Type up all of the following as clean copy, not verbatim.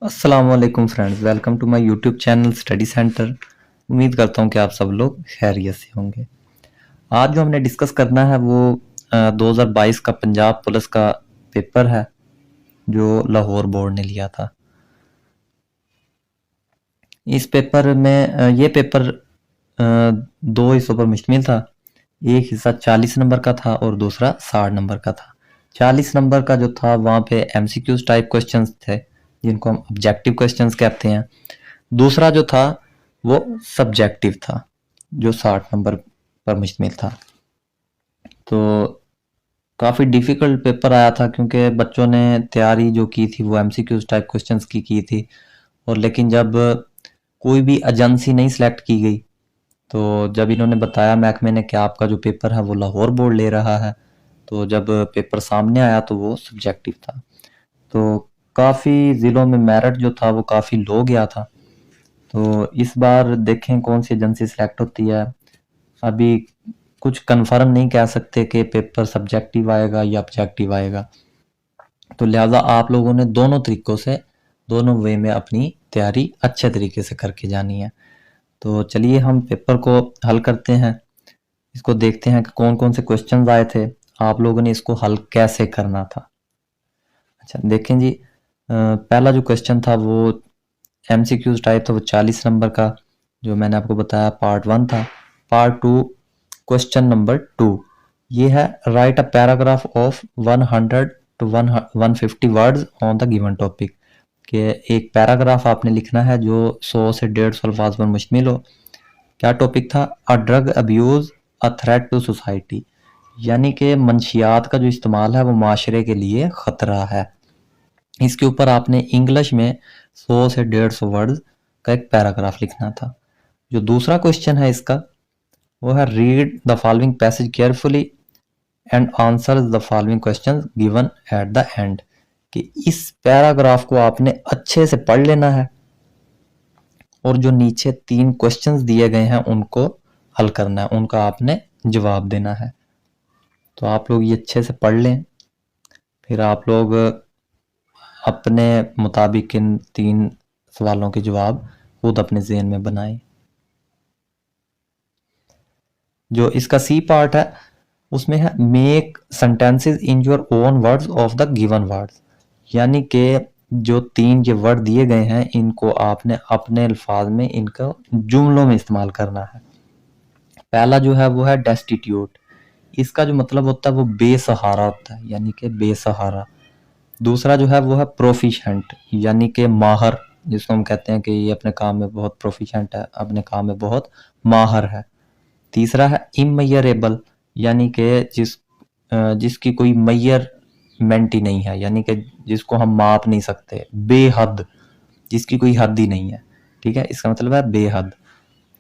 अस्सलामुअलैकुम friends, welcome to my YouTube channel study center. उम्मीद करता हूँ कि आप सब लोग खैरियत से होंगे। आज जो हमने डिस्कस करना है वो 2022 का पंजाब पुलिस का पेपर है जो लाहौर बोर्ड ने लिया था। इस पेपर में ये पेपर दो हिस्सों पर मुश्तमिल था। एक हिस्सा 40 नंबर का था और दूसरा 60 नंबर का था। 40 नंबर का जो था वहाँ पे MCQs टाइप क्वेश्चंस थे जिनको हम ऑब्जेक्टिव क्वेश्चंस कहते हैं। दूसरा जो था वो सब्जेक्टिव था जो 60 नंबर पर मुश्तमिल था। तो काफ़ी डिफ़िकल्ट पेपर आया था क्योंकि बच्चों ने तैयारी जो की थी वो MCQs टाइप क्वेश्चंस की थी। और लेकिन जब कोई भी एजेंसी नहीं सिलेक्ट की गई तो जब इन्होंने बताया महकमे ने कि आपका जो पेपर है वो लाहौर बोर्ड ले रहा है, तो जब पेपर सामने आया तो वो सब्जेक्टिव था। तो काफ़ी ज़िलों में मेरिट जो था वो काफ़ी लो गया था। तो इस बार देखें कौन सी एजेंसी सेलेक्ट होती है। अभी कुछ कंफर्म नहीं कह सकते कि पेपर सब्जेक्टिव आएगा या ऑब्जेक्टिव आएगा। तो लिहाजा आप लोगों ने दोनों तरीकों से दोनों वे में अपनी तैयारी अच्छे तरीके से करके जानी है। तो चलिए हम पेपर को हल करते हैं। इसको देखते हैं कि कौन कौन से क्वेश्चंस आए थे, आप लोगों ने इसको हल कैसे करना था। अच्छा देखें जी, पहला जो क्वेश्चन था वो MCQs टाइप था, वो 40 नंबर का जो मैंने आपको बताया पार्ट 1 था। पार्ट 2 क्वेश्चन नंबर 2 ये है, right a paragraph of 100 to 150 words on the given topic. कि एक पैराग्राफ आपने लिखना है जो 100 से 150 अल्फाज पर मुश्तमिल हो। क्या टॉपिक था? A drug abuse a threat to society, यानी कि मंशियात का जो इस्तेमाल है वो माशरे के लिए ख़तरा है। इसके ऊपर आपने इंग्लिश में 100 से 150 वर्ड का एक पैराग्राफ लिखना था। जो दूसरा क्वेश्चन है इसका वो है, read the following passage carefully and answer the following question given at the end. कि इस पैराग्राफ को आपने अच्छे से पढ़ लेना है और जो नीचे 3 क्वेश्चंस दिए गए हैं उनको हल करना है, उनका आपने जवाब देना है। तो आप लोग ये अच्छे से पढ़ लें, फिर आप लोग अपने मुताबिक इन 3 सवालों के जवाब खुद अपने ज़हन में बनाएं। जो इसका सी पार्ट है उसमें है, make sentences in your own words of the given words, यानी कि जो 3 ये वर्ड दिए गए हैं इनको आपने अपने अल्फाज में इनको जुमलों में इस्तेमाल करना है। पहला जो है वो है डेस्टिट्यूट, इसका जो मतलब होता है वो बेसहारा होता है, यानी कि बेसहारा। दूसरा जो है वो है प्रोफिशेंट, यानी कि माहर, जिसको हम कहते हैं कि ये अपने काम में बहुत प्रोफिशेंट है, अपने काम में बहुत माहर है। तीसरा है इमयरेबल, यानी कि जिसकी कोई मेजरमेंट ही नहीं है, यानी कि जिसको हम माप नहीं सकते। बेहद, जिसकी कोई हद ही नहीं है। ठीक है, इसका मतलब है बेहद।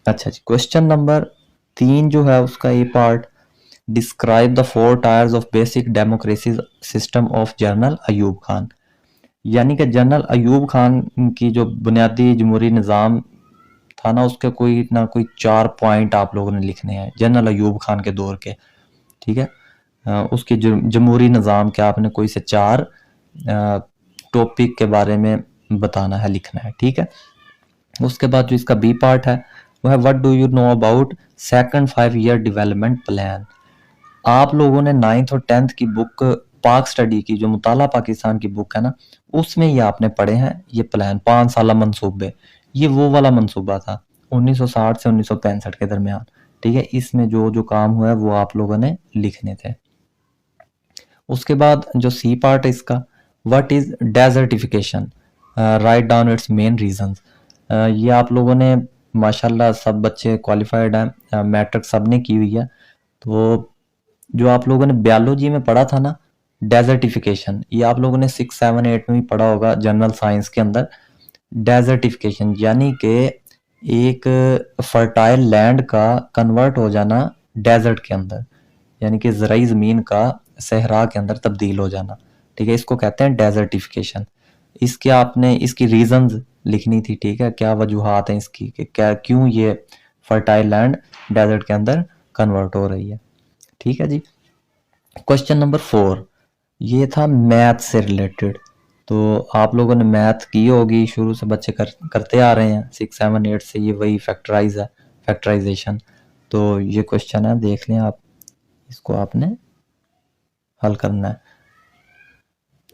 अच्छा जी, क्वेश्चन नंबर 3 जो है उसका A part, describe the 4 tiers of basic democracy system of general Ayub Khan, यानी कि जनरल अयूब खान की जो बुनियादी जमहूरी निज़ाम था ना, उसके कोई ना कोई 4 पॉइंट आप लोगों ने लिखने हैं जनरल अयूब खान के दौर के। ठीक है, उसके जमहूरी निज़ाम के आपने कोई से 4 टॉपिक के बारे में बताना है, लिखना है। ठीक है, उसके बाद जो इसका बी पार्ट है वो है, what do you know about second 5 year development plan. आप लोगों ने 9th और 10th की बुक पाक स्टडी की, जो मुताला पाकिस्तान की बुक है ना, उसमें ये आपने पढ़े हैं ये प्लान 5 साला मंसूबे। ये वो वाला मंसूबा था 1960 से 1965 के दरमियान। ठीक है, इसमें जो जो काम हुआ है वो आप लोगों ने लिखने थे। उसके बाद जो सी पार्ट है इसका, what is desertification, write down it's main reasons. ये आप लोगों ने माशाल्लाह सब बच्चे क्वालिफाइड हैं, मैट्रिक सब ने की हुई है। तो जो आप लोगों ने बायोलॉजी में पढ़ा था ना, डेजर्टिफिकेशन, ये आप लोगों ने 6, 7, 8 में भी पढ़ा होगा जनरल साइंस के अंदर। डेजर्टिफिकेशन यानी कि एक फर्टाइल लैंड का कन्वर्ट हो जाना डेजर्ट के अंदर, यानी कि ज़राई ज़मीन का सहरा के अंदर तब्दील हो जाना। ठीक है, इसको कहते हैं डेजर्टिफिकेशन। इसके आपने इसकी रीजंस लिखनी थी। ठीक है, क्या वजूहात हैं इसकी कि क्या क्यों ये फर्टाइल लैंड डेजर्ट के अंदर कन्वर्ट हो रही है। ठीक है जी, क्वेश्चन नंबर 4 ये था मैथ से रिलेटेड। तो आप लोगों ने मैथ की होगी, शुरू से बच्चे करते आ रहे हैं 6, 7, 8 से, ये वही फैक्टराइज है, फैक्टराइजेशन। तो ये क्वेश्चन है, देख लें आप, इसको आपने हल करना है।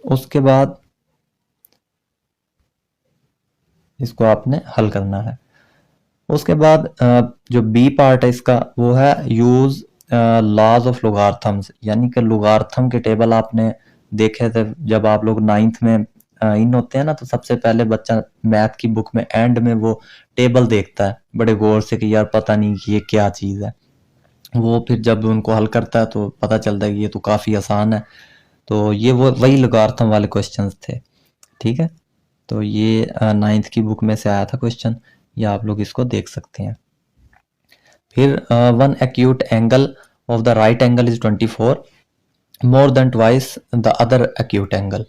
उसके बाद इसको आपने हल करना है। उसके बाद जो बी पार्ट है इसका, वो है यूज लॉज ऑफ लोगार्थम्स, यानी कि लोगार्थम के टेबल आपने देखे थे जब आप लोग 9th में इन होते हैं ना, तो सबसे पहले बच्चा मैथ की बुक में एंड में वो टेबल देखता है बड़े गौर से कि यार पता नहीं कि ये क्या चीज़ है। वो फिर जब उनको हल करता है तो पता चलता है कि ये तो काफ़ी आसान है। तो ये वो वही लोगार्थम वाले क्वेश्चंस थे, ठीक है। तो ये 9th की बुक में से आया था क्वेश्चन, या आप लोग इसको देख सकते हैं। फिर one acute angle of the right angle is 24 more than twice the other acute angle.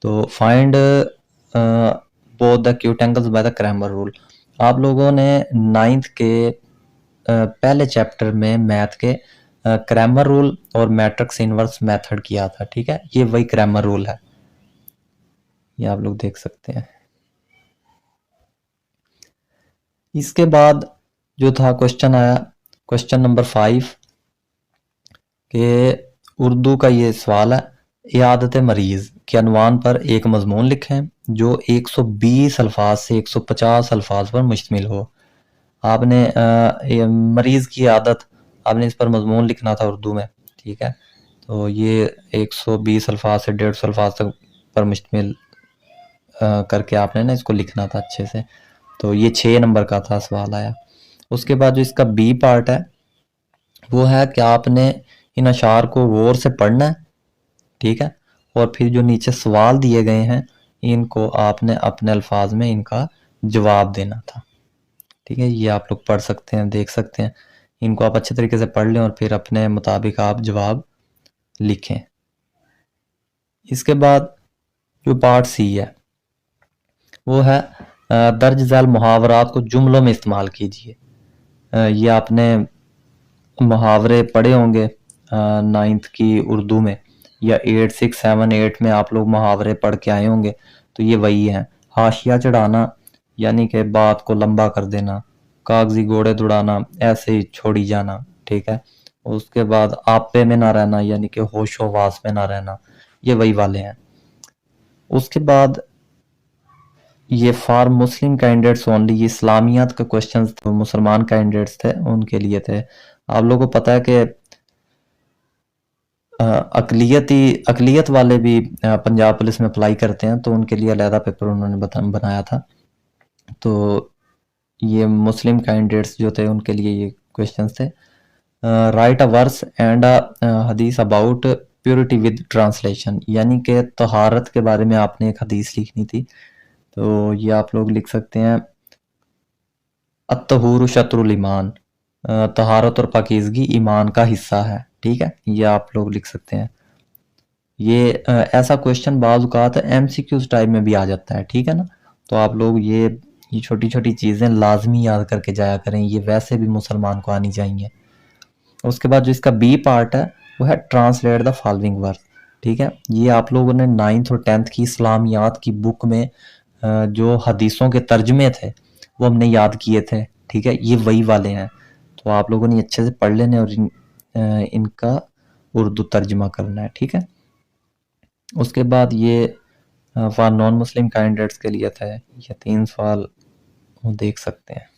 तो find both the acute angles by the Cramer rule. आप लोगों ने 9th के पहले चैप्टर में मैथ के क्रैमर रूल और मैट्रिक्स इनवर्स मेथड किया था, ठीक है। ये वही क्रैमर रूल है, ये आप लोग देख सकते हैं। इसके बाद जो था क्वेश्चन आया, क्वेश्चन नंबर 5 के उर्दू का ये सवाल है, इयादत मरीज के अनवान पर एक मजमून लिखें जो 120 अल्फाज से 150 अल्फाज पर मुश्तमिल हो। आपने मरीज की आदत, आपने इस पर मजमून लिखना था उर्दू में, ठीक है। तो ये 120 अल्फाज से 150 अल्फाज तक पर मुश्तमिल करके आपने ना इसको लिखना था अच्छे से। तो ये 6 नंबर का था सवाल आया। उसके बाद जो इसका बी पार्ट है वो है कि आपने इन अशार को गौर से पढ़ना है, ठीक है। और फिर जो नीचे सवाल दिए गए हैं इनको आपने अपने अल्फाज में इनका जवाब देना था, ठीक है। ये आप लोग पढ़ सकते हैं, देख सकते हैं, इनको आप अच्छे तरीके से पढ़ लें और फिर अपने मुताबिक आप जवाब लिखें। इसके बाद जो पार्ट सी है वो है दर्ज झैल मुहावरात को जुमलों में इस्तेमाल कीजिए। ये आपने मुहावरे पढ़े होंगे 9th की उर्दू में, या 8, 6, 7, 8 में आप लोग मुहावरे पढ़ के आए होंगे। तो ये वही है। हाशिया चढ़ाना यानी कि बात को लंबा कर देना, कागजी घोड़े दौड़ाना, ऐसे ही छोड़ी जाना, ठीक है। उसके बाद आपे में ना रहना यानी कि होशो वास में ना रहना, ये वही वाले हैं। उसके बाद ये फॉर मुस्लिम कैंडिडेट्स ओनली, ये इस्लामियात के क्वेश्चंस थे, मुसलमान कैंडिडेट्स थे उनके लिए थे। आप लोगों को पता है कि अकलियत वाले भी पंजाब पुलिस में अप्लाई करते हैं, तो उनके लिए अलहदा पेपर उन्होंने बनाया था। तो ये मुस्लिम कैंडिडेट्स जो थे उनके लिए ये क्वेश्चंस थे। राइट अ वर्स एंड हदीस अबाउट प्योरिटी विद ट्रांसलेशन, यानी कि तहारत के बारे में आपने एक हदीस लिखनी थी। तो ये आप लोग लिख सकते हैं, अत्तहूर शत्रुल ईमान, तहारत और पाकीज़गी ईमान का हिस्सा है, ठीक है। ये आप लोग लिख सकते हैं। ये ऐसा क्वेश्चन बाज़ औक़ात MCQs टाइप में भी आ जाता है, ठीक है ना। तो आप लोग ये छोटी छोटी चीज़ें लाजमी याद करके जाया करें, ये वैसे भी मुसलमान को आनी चाहिए। उसके बाद जो इसका बी पार्ट है वो है ट्रांसलेट द फॉलोइंग वर्स, ठीक है। ये आप लोगों ने 9th और 10th की इस्लामियात की बुक में जो हदीसों के तर्जमे थे वो हमने याद किए थे, ठीक है। ये वही वाले हैं। तो आप लोगों ने अच्छे से पढ़ लेने और इनका उर्दू तर्जमा करना है, ठीक है। उसके बाद ये फॉर नॉन मुस्लिम कैंडिडेट्स के लिए था, ये 3 सवाल वो देख सकते हैं।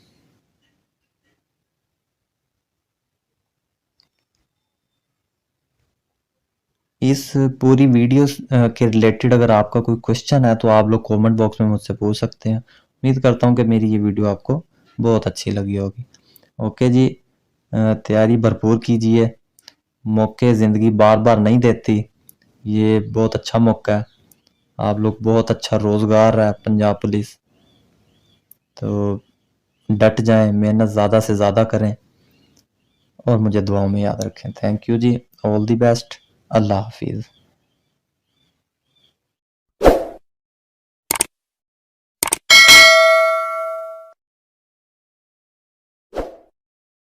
इस पूरी वीडियो के रिलेटेड अगर आपका कोई क्वेश्चन है तो आप लोग कमेंट बॉक्स में मुझसे पूछ सकते हैं। उम्मीद करता हूँ कि मेरी ये वीडियो आपको बहुत अच्छी लगी होगी। ओके जी, तैयारी भरपूर कीजिए, मौके ज़िंदगी बार बार नहीं देती, ये बहुत अच्छा मौका है। आप लोग बहुत अच्छा रोज़गार है पंजाब पुलिस, तो डट जाएं, मेहनत ज़्यादा से ज़्यादा करें और मुझे दुआओं में याद रखें। थैंक यू जी, ऑल दी बेस्ट, अल्लाह हाफिज़।